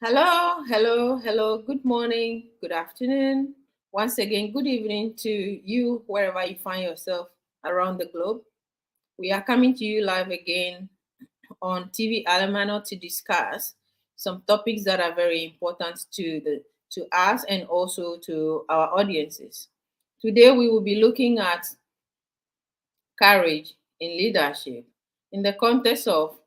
Hello, hello, hello. Good morning, good afternoon. Once again, good evening to you, wherever you find yourself around the globe. We are coming to you live again on TV Alemano to discuss some topics that are very important to us and also to our audiences. Today, we will be looking at courage in leadership in the context of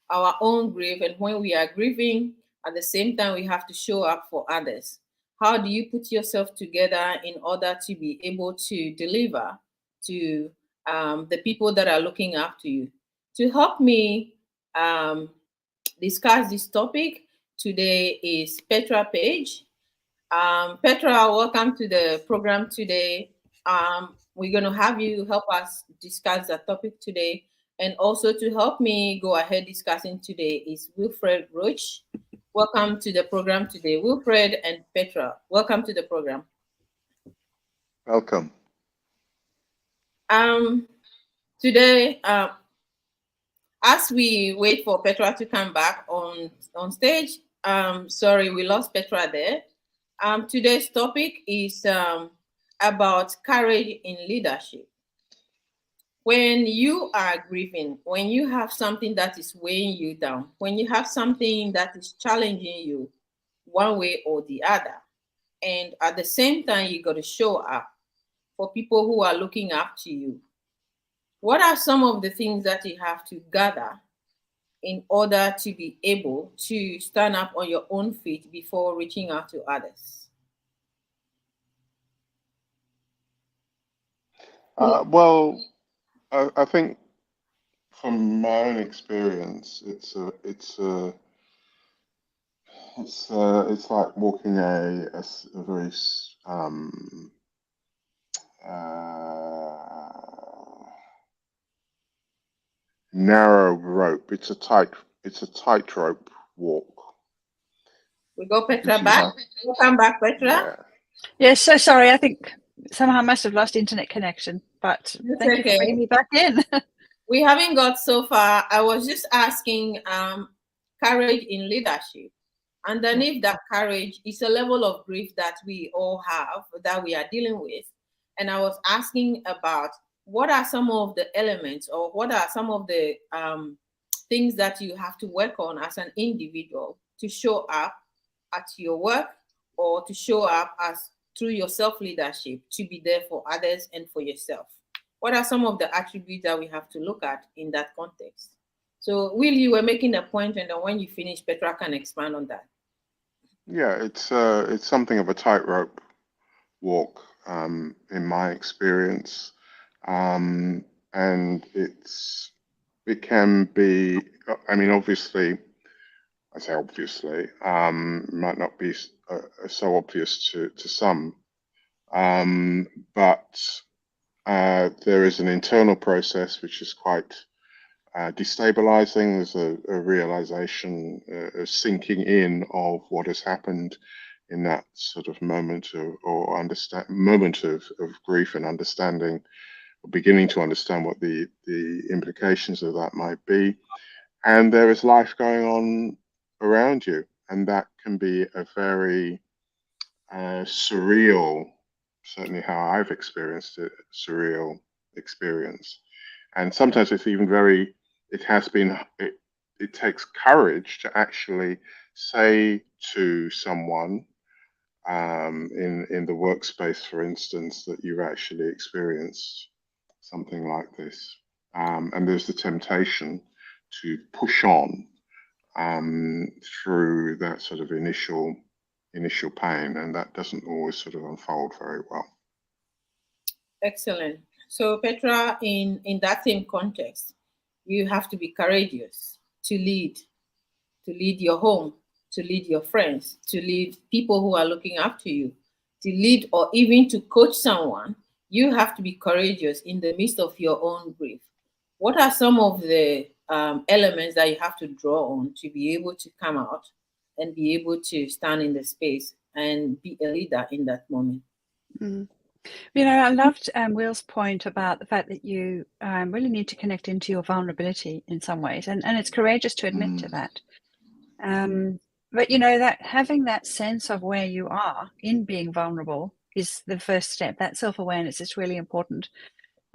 our own grief, and when we are grieving at the same time we have to show up for others. How do you put yourself together in order to be able to deliver to the people that are looking up to you? To help me um, discuss this topic today is Petra Paige. Petra, welcome to the program today. We're going to have you help us discuss the topic today. And also to help me go ahead discussing today is Wilfred Roach. Welcome to the program today. Wilfred and Petra, welcome to the program. Welcome. Um, Today, as we wait for Petra to come back on stage, sorry, we lost Petra there. Today's topic is about courage in leadership. When you are grieving, when you have something that is weighing you down, when you have something that is challenging you one way or the other, and at the same time, you got to show up for people who are looking up to you. What are some of the things that you have to gather in order to be able to stand up on your own feet before reaching out to others? Well, I think from my own experience, it's like walking a very uh, narrow rope. It's a tightrope walk We got Petra because you back. have Welcome back, Petra. yeah. Yes, so sorry. I think somehow I must have lost internet connection, but That's thank you for okay. bringing me back in. We haven't got so far. I was just asking courage in leadership. Underneath that courage is a level of grief that we all have, that we are dealing with. And I was asking about what are some of the elements or what are some of the things that you have to work on as an individual to show up at your work or to show up as through your self leadership to be there for others and for yourself. What are some of the attributes that we have to look at in that context? So, Will, you were making a point, and then when you finish, Petra can expand on that. Yeah, it's something of a tightrope walk, in my experience. And it can be, I mean, obviously, I say obviously, might not be so obvious to some, but there is an internal process which is quite destabilizing. There's a realization, a sinking in of what has happened in that sort of moment of grief and understanding, or beginning to understand what the implications of that might be. And there is life going on around you, and that can be a very surreal, certainly how I've experienced it, surreal experience. And sometimes it's even very, it has been, it takes courage to actually say to someone, in the workspace, for instance, that you've actually experienced something like this. And there's the temptation to push on through that sort of initial pain, and that doesn't always sort of unfold very well. Excellent. So, Petra, in that same context, you have to be courageous to lead your home, to lead your friends, to lead people who are looking up to you, to lead or even to coach someone. You have to be courageous in the midst of your own grief. What are some of the elements that you have to draw on to be able to come out and be able to stand in the space and be a leader in that moment? Mm. You know, I loved Will's point about the fact that you really need to connect into your vulnerability in some ways, and it's courageous to admit to Mm. that. But you know, that having that sense of where you are in being vulnerable is the first step. That self-awareness is really important.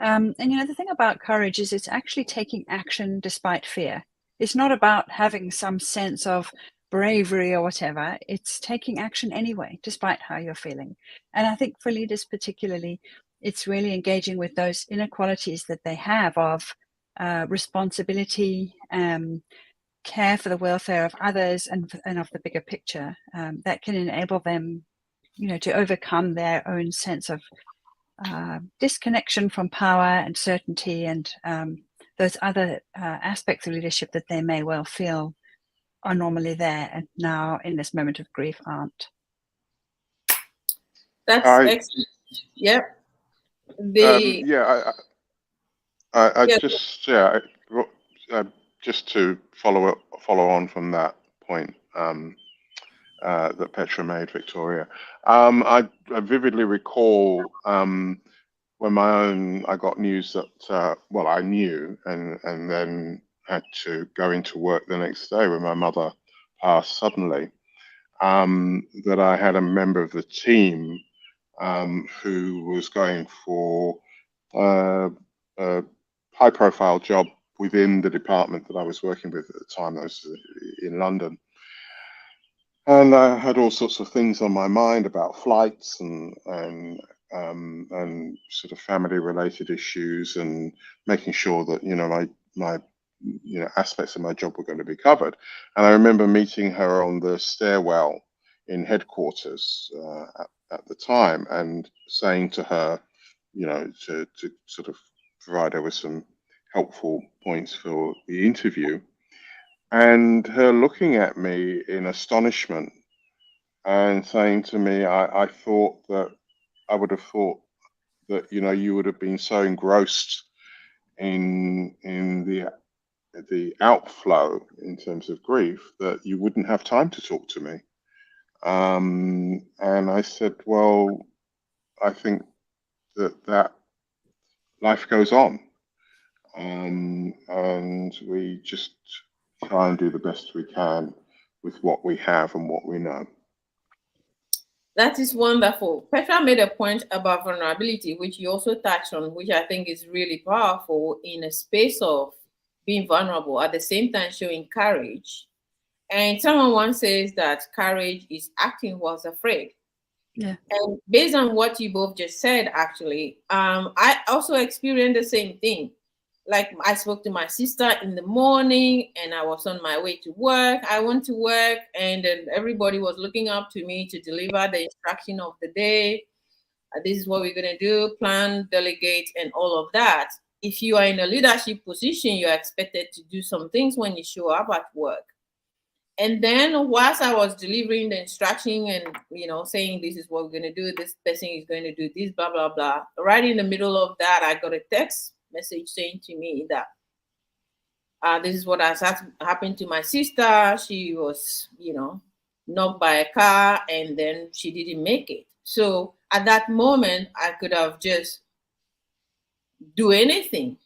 And you know, the thing about courage is it's actually taking action despite fear. It's not about having some sense of bravery or whatever. It's taking action anyway, despite how you're feeling. And I think for leaders particularly, it's really engaging with those inequalities that they have of responsibility, care for the welfare of others, and of the bigger picture, that can enable them, you know, to overcome their own sense of disconnection from power and certainty, and those other aspects of leadership that they may well feel are normally there and now in this moment of grief aren't. That's excellent. Yep. Just to follow on from that point that Petra made, Victoria. I vividly recall when I got news that I knew and then had to go into work the next day when my mother passed suddenly. That I had a member of the team who was going for a high-profile job within the department that I was working with at the time. I was in London. And I had all sorts of things on my mind about flights and sort of family-related issues, and making sure that my aspects of my job were going to be covered. And I remember meeting her on the stairwell in headquarters at the time, and saying to her, to sort of provide her with some helpful points for the interview. And her looking at me in astonishment and saying to me, I thought that I would have thought that, you would have been so engrossed in the outflow in terms of grief that you wouldn't have time to talk to me. And I said, well, I think that life goes on. And we just try and do the best we can with what we have and what we know. That is wonderful. Petra made a point about vulnerability, which you also touched on, which I think is really powerful in a space of being vulnerable, at the same time showing courage. And someone once says that courage is acting whilst afraid. Yeah. And based on what you both just said, actually, I also experienced the same thing. Like, I spoke to my sister in the morning and I was on my way to work. I went to work and then everybody was looking up to me to deliver the instruction of the day. This is what we're going to do, plan, delegate, and all of that. If you are in a leadership position, you're expected to do some things when you show up at work. And then whilst I was delivering the instruction and, saying this is what we're going to do, this person is going to do this, blah, blah, blah. Right in the middle of that, I got a text message saying to me that this is what has happened to my sister. She was, knocked by a car and then she didn't make it. So at that moment, I could have just do anything.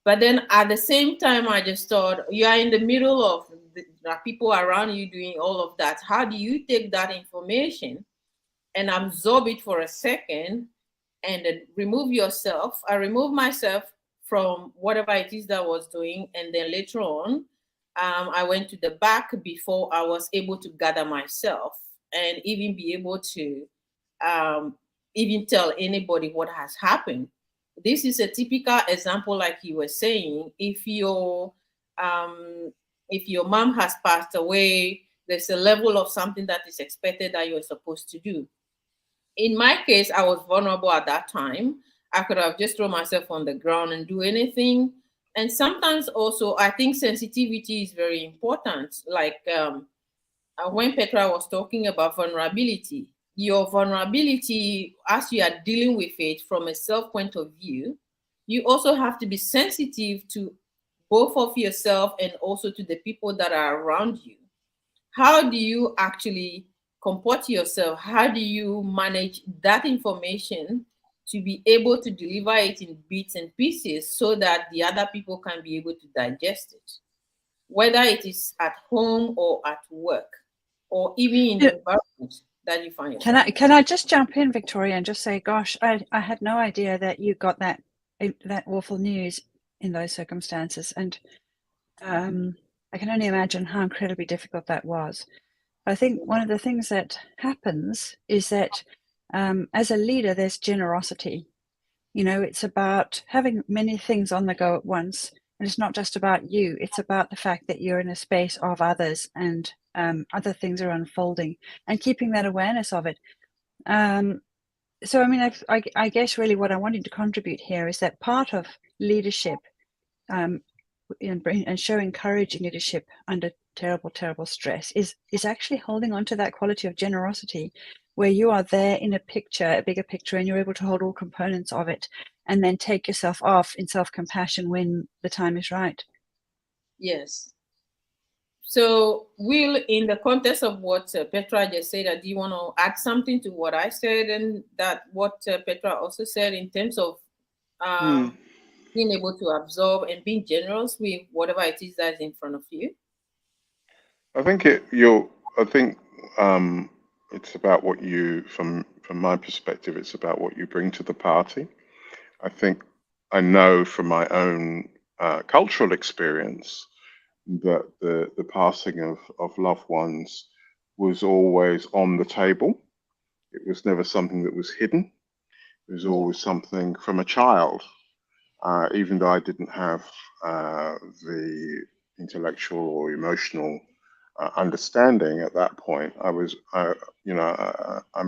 But then at the same time, I just thought, you are in the middle of the people around you doing all of that. How do you take that information and absorb it for a second and then remove yourself? I removed myself from whatever it is that I was doing. And then later on, I went to the back before I was able to gather myself and even be able to even tell anybody what has happened. This is a typical example, like you were saying. If your mom has passed away, there's a level of something that is expected that you're supposed to do. In my case, I was vulnerable at that time. I could have just thrown myself on the ground and do anything. And sometimes also, I think sensitivity is very important. Like when Petra was talking about vulnerability, your vulnerability, as you are dealing with it from a self point of view, you also have to be sensitive to both of yourself and also to the people that are around you. How do you actually comport yourself? How do you manage that information to be able to deliver it in bits and pieces so that the other people can be able to digest it, whether it is at home or at work? or even in the environment that you find yourself? Can I just jump in, Victoria, and just say, gosh, I had no idea that you got that awful news in those circumstances, and I can only imagine how incredibly difficult that was. I think one of the things that happens is that as a leader, there's generosity. It's about having many things on the go at once. And it's not just about you. It's about the fact that you're in a space of others and other things are unfolding and keeping that awareness of it. So, I mean, I guess really what I wanted to contribute here is that part of leadership and showing courage in leadership under terrible, terrible stress is actually holding on to that quality of generosity, where you are there in a bigger picture, and you're able to hold all components of it and then take yourself off in self-compassion when the time is right. Yes. So, Will, in the context of what Petra just said, do you want to add something to what I said and that what Petra also said in terms of being able to absorb and being generous with whatever it is that's in front of you? I think it's about what you, from my perspective, it's about what you bring to the party. I know from my own cultural experience that the passing of loved ones was always on the table. It was never something that was hidden. It was always something from a child. Even though I didn't have the intellectual or emotional understanding at that point, I'm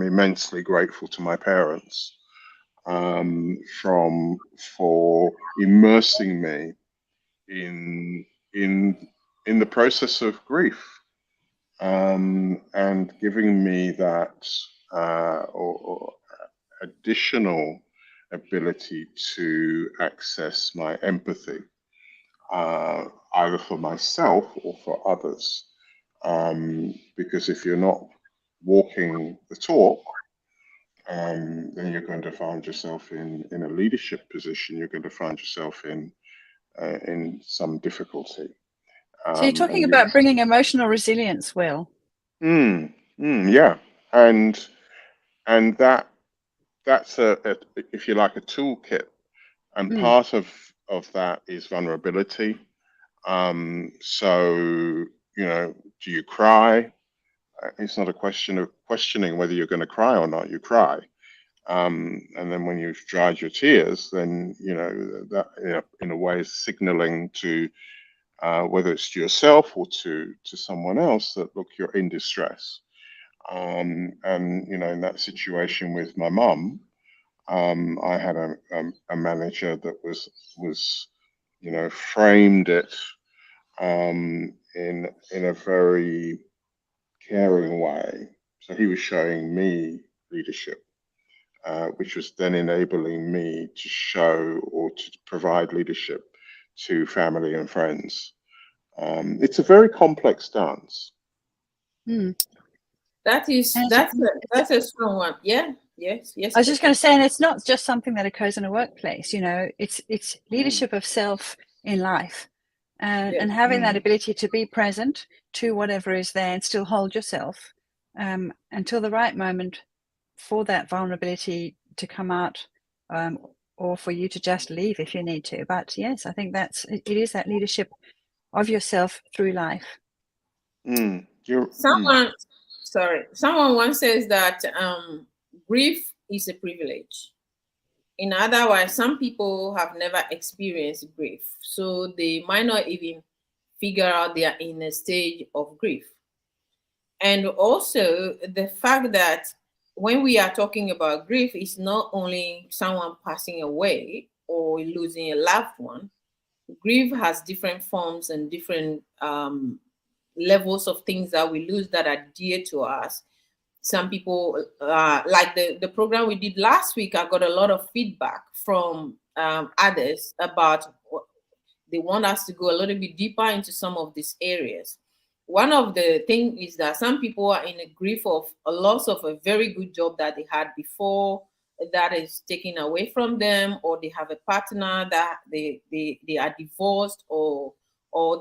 immensely grateful to my parents for immersing me in the process of grief and giving me that or additional ability to access my empathy, either for myself or for others. Because if you're not walking the talk, then you're going to find yourself in a leadership position. You're going to find yourself in some difficulty. So you're talking about bringing emotional resilience, Will. Yeah, and that's if you like, a toolkit, and part of that is vulnerability. So do you cry? It's not a question of questioning whether you're going to cry or not. You cry, and then when you've dried your tears, then that in a way is signaling to whether it's to yourself or to someone else that, look, you're in distress. And in that situation with my mum, I had a manager that was framed it in a very caring way. So he was showing me leadership, which was then enabling me to show or to provide leadership to family and friends. It's a very complex dance. That's a strong one. Yeah. Yes. I was just going to say, and it's not just something that occurs in a workplace. It's leadership of self in life, and having that ability to be present to whatever is there and still hold yourself until the right moment for that vulnerability to come out, or for you to just leave if you need to. But yes, I think it is that leadership of yourself through life. Someone once says that grief is a privilege. In other words, some people have never experienced grief, so they might not even figure out they are in a stage of grief. And also the fact that when we are talking about grief, it's not only someone passing away or losing a loved one. Grief has different forms and different levels of things that we lose that are dear to us. Some people, like the program we did last week, I got a lot of feedback from others about they want us to go a little bit deeper into some of these areas. One of the things is that some people are in a grief of a loss of a very good job that they had before that is taken away from them, or they have a partner that they are divorced, or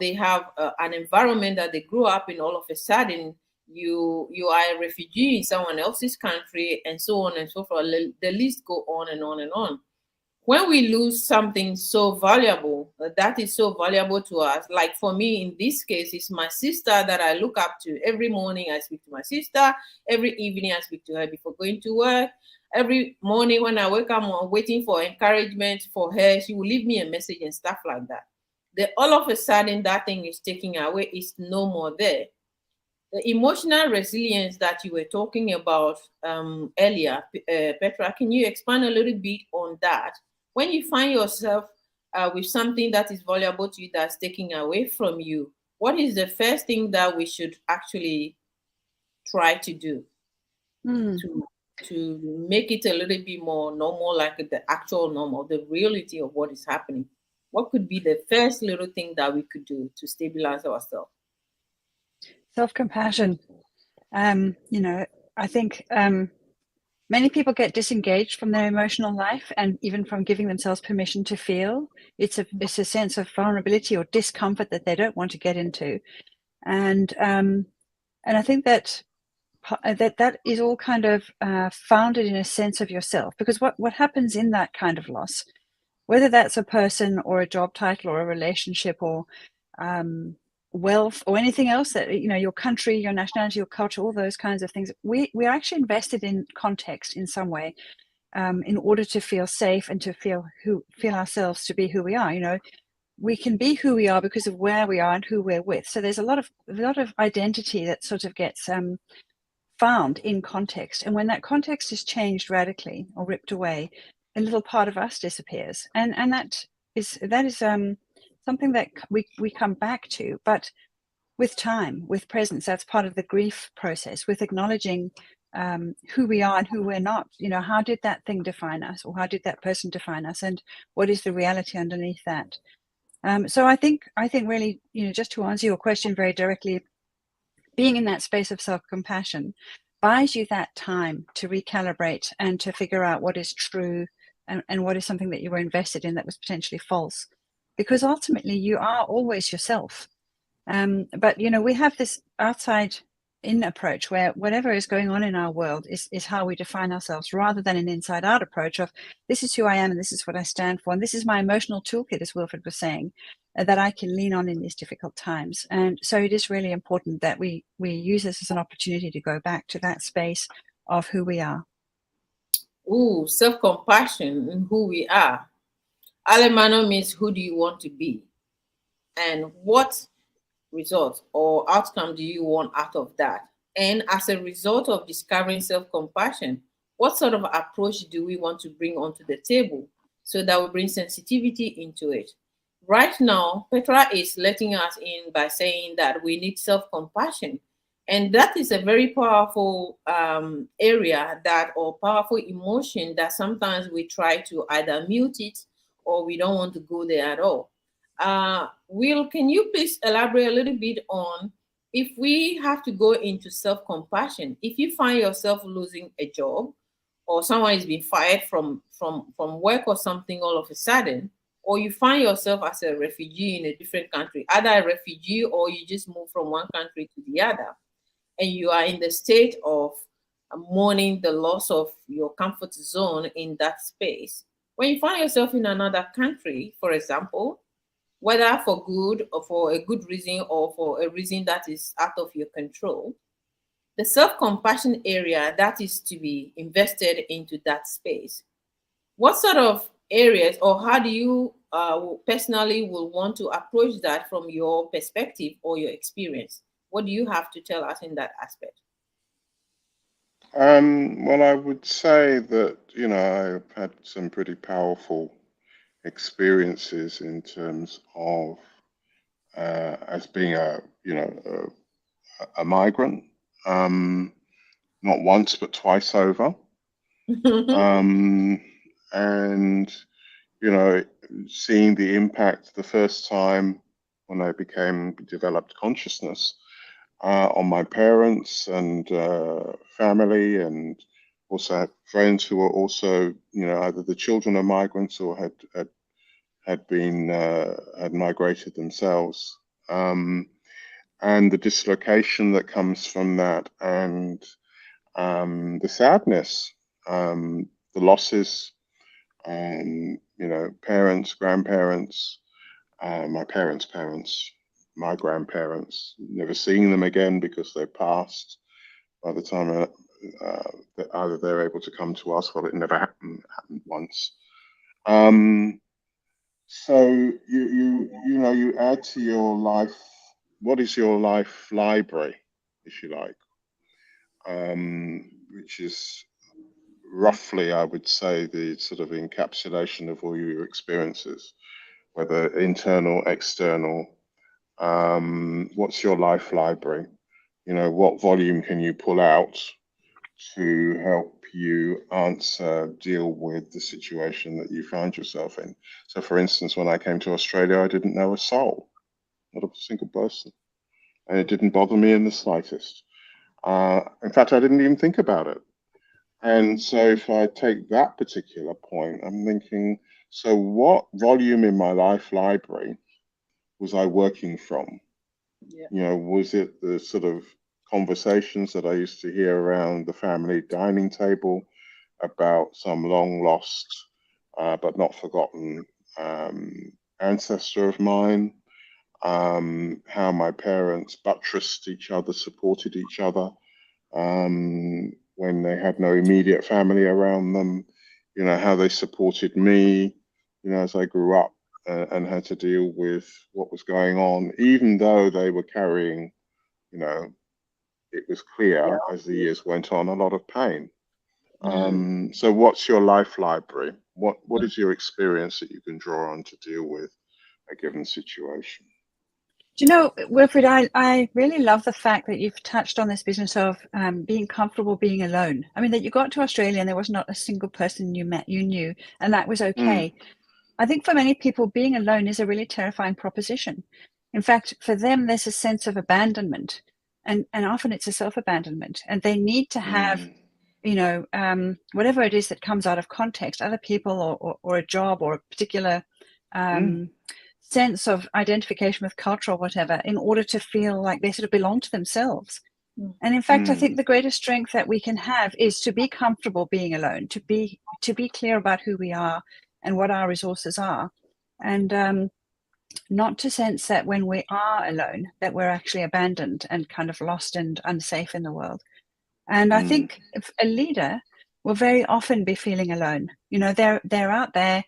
they have an environment that they grew up in all of a sudden you are a refugee in someone else's country, and so on and so forth. The list go on and on and on. When we lose something so valuable, that is so valuable to us, like for me in this case, it's my sister that I look up to. Every morning I speak to my sister. Every evening I speak to her before going to work. Every morning when I wake up, I'm waiting for encouragement for her. She will leave me a message and stuff like that. Then all of a sudden that thing is taken away. It's no more there. The emotional resilience that you were talking about earlier, Petra, can you expand a little bit on that? When you find yourself with something that is valuable to you that's taken away from you, what is the first thing that we should actually try to do to make it a little bit more normal, like the actual normal, the reality of what is happening? What could be the first little thing that we could do to stabilize ourselves? Self-compassion. I think many people get disengaged from their emotional life and even from giving themselves permission to feel. It's a sense of vulnerability or discomfort that they don't want to get into. And I think that is all kind of founded in a sense of yourself, because what happens in that kind of loss, whether that's a person or a job title or a relationship or wealth or anything else, that your country, your nationality, your culture, all those kinds of things, we are actually invested in context in some way, in order to feel safe and to feel ourselves to be who we are. We can be who we are because of where we are and who we're with. So there's a lot of identity that sort of gets found in context, and when that context is changed radically or ripped away, a little part of us disappears, and that is something that we come back to, but with time, with presence. That's part of the grief process, with acknowledging who we are and who we're not. How did that thing define us, or how did that person define us, and what is the reality underneath that? So I think really, just to answer your question very directly, being in that space of self-compassion buys you that time to recalibrate and to figure out what is true and what is something that you were invested in that was potentially false. Because ultimately you are always yourself. But, we have this outside in approach where whatever is going on in our world is how we define ourselves, rather than an inside out approach of this is who I am and this is what I stand for. And this is my emotional toolkit, as Wilfred was saying, that I can lean on in these difficult times. And so it is really important that we use this as an opportunity to go back to that space of who we are. Ooh, self-compassion and who we are. Alemano means who do you want to be? And what result or outcome do you want out of that? And as a result of discovering self-compassion, what sort of approach do we want to bring onto the table so that we bring sensitivity into it? Right now, Petra is letting us in by saying that we need self-compassion. And that is a very powerful area or powerful emotion that sometimes we try to either mute it or we don't want to go there at all. Will, can you please elaborate a little bit on, if we have to go into self-compassion, if you find yourself losing a job, or someone is being fired from work or something all of a sudden, or you find yourself as a refugee in a different country, either a refugee or you just move from one country to the other, and you are in the state of mourning the loss of your comfort zone in that space. When you find yourself in another country, for example, whether for good or for a good reason or for a reason that is out of your control, the self-compassion area that is to be invested into that space. What sort of areas, or how do you personally will want to approach that from your perspective or your experience? What do you have to tell us in that aspect? Well, I would say that, I've had some pretty powerful experiences in terms of as being a migrant, not once but twice over, and seeing the impact the first time when I developed consciousness on my parents and family, and also had friends who were also either the children of migrants or had migrated themselves, and and the dislocation that comes from that, and the sadness, the losses, parents, grandparents, my parents' parents, my grandparents, never seeing them again because they passed by the time that either they're able to come to us. Well, it never happened once. So you add to your life. What is your life library, if you like? Which is roughly, I would say, the sort of encapsulation of all your experiences, whether internal, external. What's your life library? What volume can you pull out to help you deal with the situation that you find yourself in? So, for instance, when I came to Australia, I didn't know a soul, not a single person, and it didn't bother me in the slightest. In fact, I didn't even think about it. And so if I take that particular point, I'm thinking, so what volume in my life library was I working from? Yeah. Was it the sort of conversations that I used to hear around the family dining table about some long lost but not forgotten ancestor of mine, how my parents buttressed each other, supported each other, when they had no immediate family around them, how they supported me, as I grew up and had to deal with what was going on, even though they were carrying, it was clear as the years went on, a lot of pain. So what's your life library? What is your experience that you can draw on to deal with a given situation? Do you know, Wilfred, I really love the fact that you've touched on this business of being comfortable being alone. I mean, that you got to Australia and there was not a single person you knew, and that was okay. I think for many people, being alone is a really terrifying proposition. In fact, for them, there's a sense of abandonment, and often it's a self-abandonment, and they need to have, whatever it is that comes out of context, other people or a job or a particular sense of identification with culture or whatever, in order to feel like they sort of belong to themselves. And in fact, I think the greatest strength that we can have is to be comfortable being alone, to be clear about who we are and what our resources are, and not to sense that when we are alone, that we're actually abandoned and kind of lost and unsafe in the world. And I think if a leader will very often be feeling alone. They're out there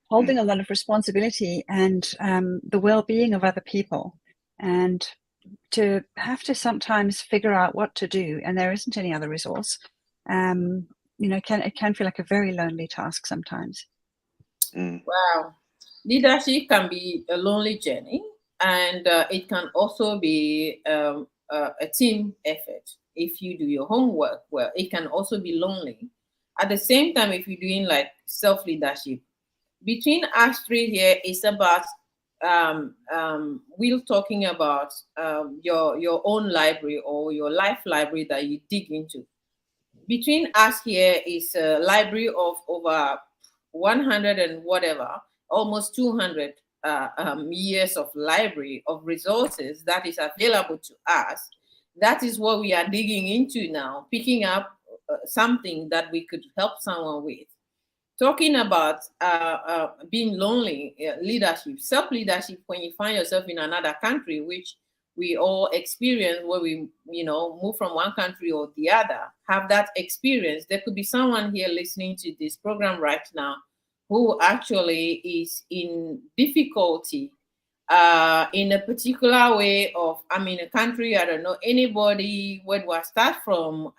holding a lot of responsibility and the well-being of other people, and to have to sometimes figure out what to do, and there isn't any other resource. It can feel like a very lonely task sometimes. Wow, leadership can be a lonely journey, and it can also be a team effort. If you do your homework well, it can also be lonely. At the same time, if you're doing like self-leadership, between us three here is about we're talking about your own library or your life library that you dig into. Between us here is a library of over 100 and whatever, almost 200 years of library of resources that is available to us. That is what we are digging into now, picking up something that we could help someone with. Talking about being lonely, leadership, self-leadership, when you find yourself in another country, which we all experience where we, move from one country or the other, have that experience. There could be someone here listening to this program right now who actually is in difficulty in a particular way of, I'm in a country, I don't know anybody, where do I start from?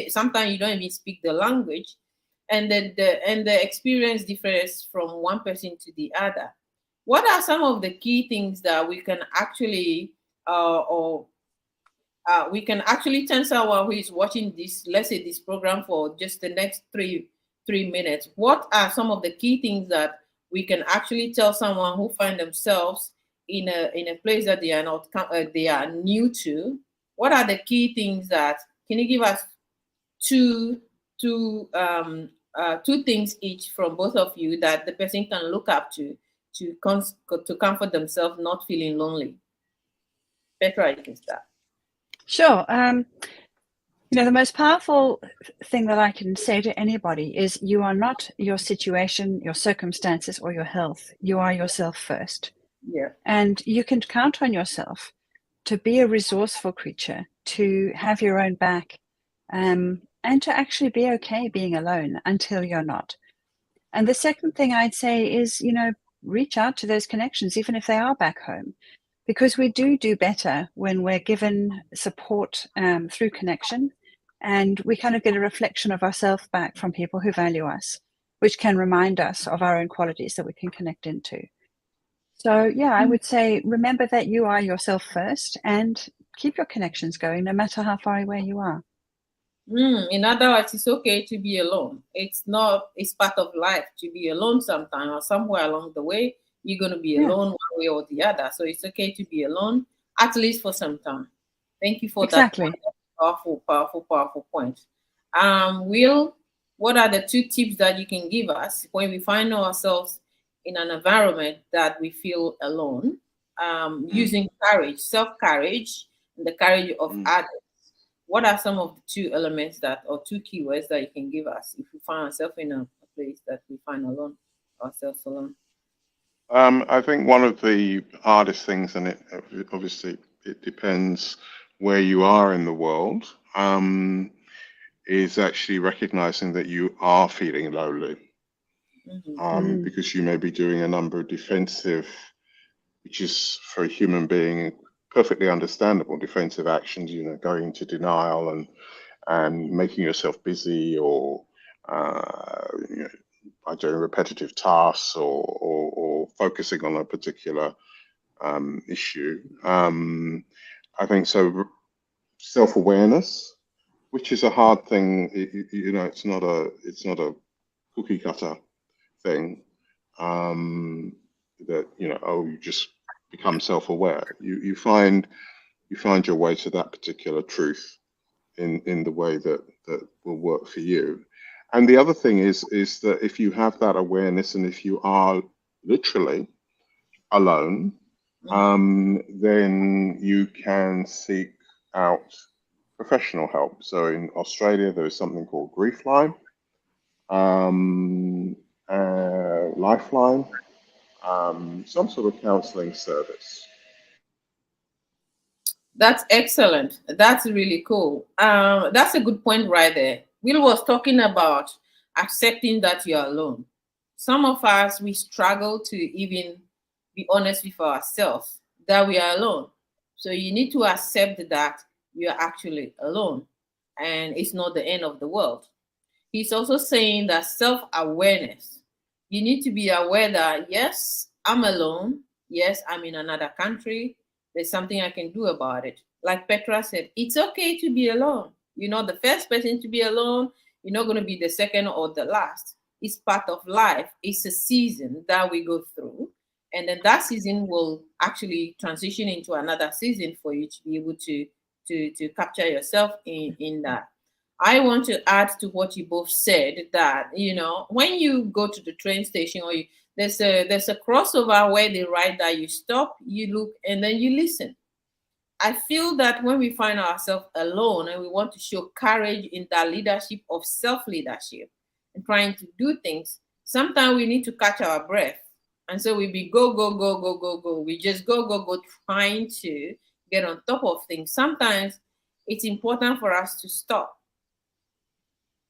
Sometimes you don't even speak the language. And the experience differs from one person to the other. What are some of the key things that we can actually we can actually tell someone who is watching this, let's say this program for just the next three minutes? What are some of the key things that we can actually tell someone who find themselves in a place that they are not they are new to? What are the key things that, can you give us two things each from both of you that the person can look up to comfort themselves, not feeling lonely? Petra, you can start. Sure. The most powerful thing that I can say to anybody is you are not your situation, your circumstances, or your health. You are yourself first. Yeah. And you can count on yourself to be a resourceful creature, to have your own back, and to actually be okay being alone until you're not. And the second thing I'd say is, reach out to those connections, even if they are back home, because we do better when we're given support through connection, and we kind of get a reflection of ourselves back from people who value us, which can remind us of our own qualities that we can connect into. So, yeah, I would say remember that you are yourself first and keep your connections going no matter how far away you are. In other words, it's okay to be alone. It's part of life to be alone sometime, or somewhere along the way, you're going to be alone one way or the other. So it's okay to be alone, at least for some time. Thank you for that powerful point. Will, what are the 2 tips that you can give us when we find ourselves in an environment that we feel alone, using courage, self-courage, and the courage of others? What are some of the 2 elements or 2 keywords that you can give us if we find ourselves in a place that we find ourselves alone? I think one of the hardest things, and it depends where you are in the world, is actually recognizing that you are feeling lonely, because you may be doing a number of defensive, which is for a human being perfectly understandable, defensive actions, going into denial and making yourself busy, or by doing repetitive tasks, or focusing on a particular issue. I think so. Self-awareness, which is a hard thing, it's not a cookie cutter thing. That you just become self-aware. You find your way to that particular truth in the way that will work for you. And the other thing is that if you have that awareness, and if you are literally alone, then you can seek out professional help. So in Australia, there is something called Griefline, Lifeline, some sort of counseling service. That's excellent. That's really cool. That's a good point right there. Will was talking about accepting that you're alone. Some of us, we struggle to even be honest with ourselves that we are alone. So you need to accept that you are actually alone, and it's not the end of the world. He's also saying that self-awareness. You need to be aware that, yes, I'm alone. Yes, I'm in another country. There's something I can do about it. Like Petra said, it's okay to be alone. You're not the first person to be alone. You're not going to be the second or the last. It's part of life. It's a season that we go through. And then that season will actually transition into another season for you to be able to capture yourself in that. I want to add to what you both said, that when you go to the train station, or there's a crossover where they write that you stop, you look, and then you listen. I feel that when we find ourselves alone and we want to show courage in that leadership of self-leadership and trying to do things, sometimes we need to catch our breath. And so we be go, go, go, go, go, go. We just go, go, go, trying to get on top of things. Sometimes it's important for us to stop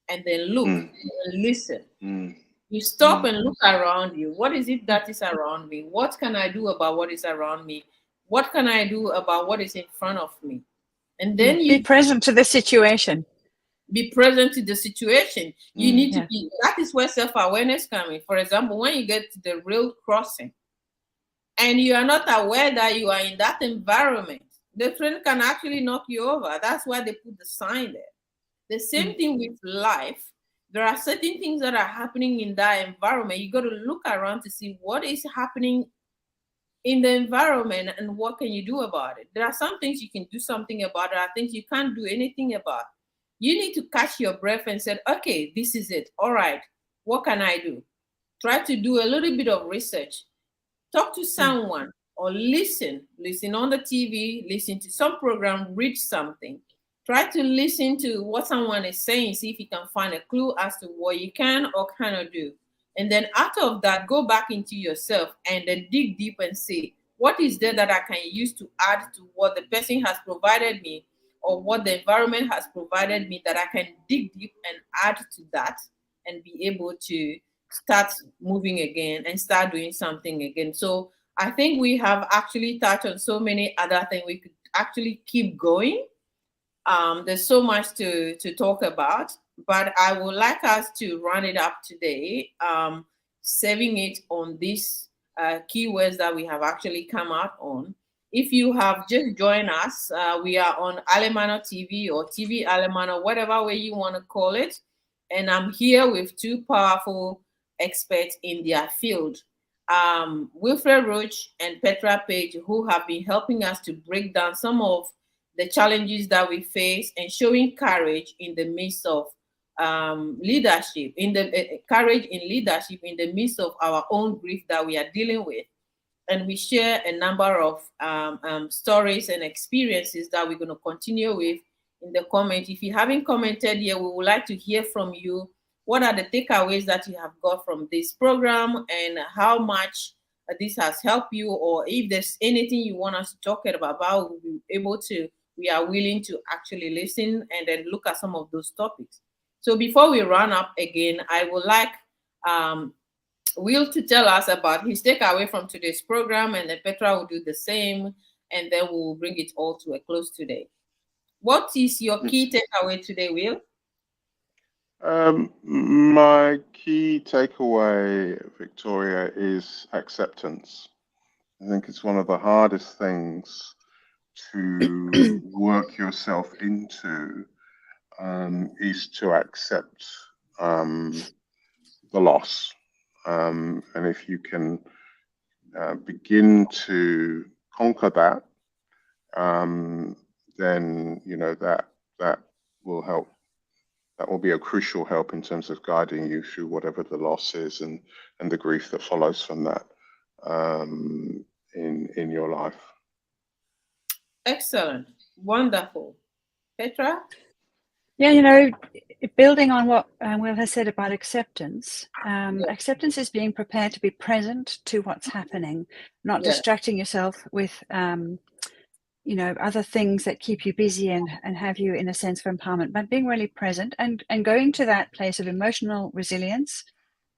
and then look and listen. You stop and look around you. What is it that is around me? What can I do about what is around me? What can I do about what is in front of me? And then you be present to the situation. Be present to the situation. You need to be, that is where self-awareness comes in. For example, when you get to the rail crossing and you are not aware that you are in that environment, the train can actually knock you over. That's why they put the sign there. The same thing with life. There are certain things that are happening in that environment. You got to look around to see what is happening in the environment and what can you do about it. There are some things you can do something about. There are things you can't do anything about. You need to catch your breath and say, okay, this is it. All right, what can I do? Try to do a little bit of research. Talk to someone. or listen on the TV, listen to some program, read something. Try to listen to what someone is saying, see if you can find a clue as to what you can or cannot do. And then out of that, go back into yourself and then dig deep and see what is there that I can use to add to what the person has provided me or what the environment has provided me, that I can dig deep and add to that and be able to start moving again and start doing something again. So I think we have actually touched on so many other things. We could actually keep going. There's so much to talk about, but I would like us to run it up today, saving it on these keywords that we have actually come out on. If you have just joined us, we are on Alemano TV or TV Alemano, whatever way you want to call it. And I'm here with two powerful experts in their field, Wilfred Roach and Petra Paige, who have been helping us to break down some of the challenges that we face and showing courage in the midst of leadership, in the courage in leadership in the midst of our own grief that we are dealing with. And we share a number of stories and experiences that we're going to continue with in the comment. If you haven't commented yet, we would like to hear from you. What are the takeaways that you have got from this program and how much this has helped you, or if there's anything you want us to talk about, we'll be able to, we are willing to actually listen and then look at some of those topics. So before we run up again, I would like Will to tell us about his takeaway from today's program, and then Petra will do the same, and then we'll bring it all to a close today. What is your key takeaway today, Will? My key takeaway, Victoria, is acceptance. I think it's one of the hardest things to work yourself into, is to accept the loss. And if you can begin to conquer that, then that will help. That will be a crucial help in terms of guiding you through whatever the loss is and the grief that follows from that in your life. Excellent. Wonderful. Petra? Yeah, building on what Will has said about acceptance, acceptance is being prepared to be present to what's happening, not distracting yourself with other things that keep you busy and have you in a sense of empowerment, but being really present and going to that place of emotional resilience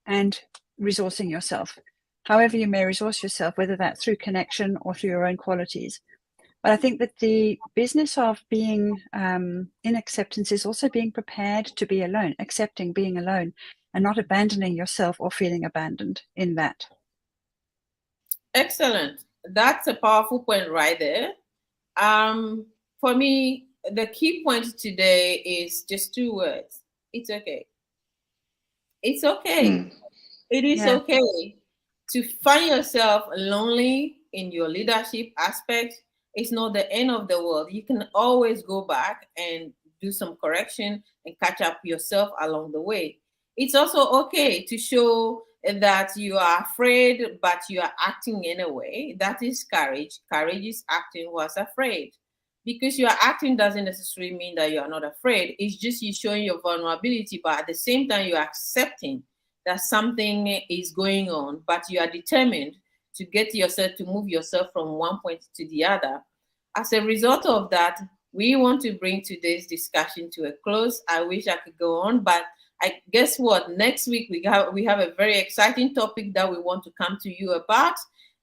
and resourcing yourself, however you may resource yourself, whether that's through connection or through your own qualities. But I think that the business of being in acceptance is also being prepared to be alone, accepting being alone and not abandoning yourself or feeling abandoned in that. Excellent. That's a powerful point right there. For me, the key point today is just two words. It's okay. It's okay. It is okay to find yourself lonely in your leadership aspect. It's not the end of the world. You can always go back and do some correction and catch up yourself along the way. It's also okay to show that you are afraid, but you are acting anyway. That is courage. Courage is acting what's afraid. Because you are acting doesn't necessarily mean that you are not afraid. It's just you showing your vulnerability, but at the same time, you are accepting that something is going on, but you are determined to get yourself, to move yourself from one point to the other. As a result of that, we want to bring today's discussion to a close. I wish I could go on, but I guess what? Next week we have a very exciting topic that we want to come to you about,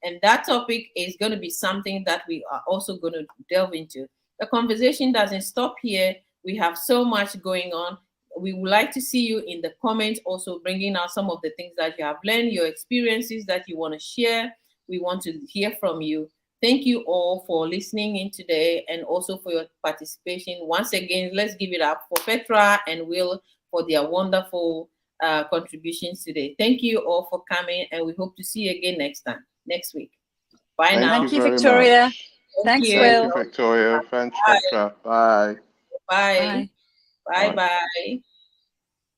and that topic is going to be something that we are also going to delve into. The conversation doesn't stop here. We have so much going on. We would like to see you in the comments, also bringing out some of the things that you have learned, your experiences that you want to share. We want to hear from you. Thank you all for listening in today and also for your participation. Once again, let's give it up for Petra and Will for their wonderful contributions today. Thank you all for coming, and we hope to see you again next week. Bye now. Thank you, Victoria. Much. Thanks, you. Will. Thank you, Victoria. Thanks, Petra. Bye. Bye. Bye. Bye.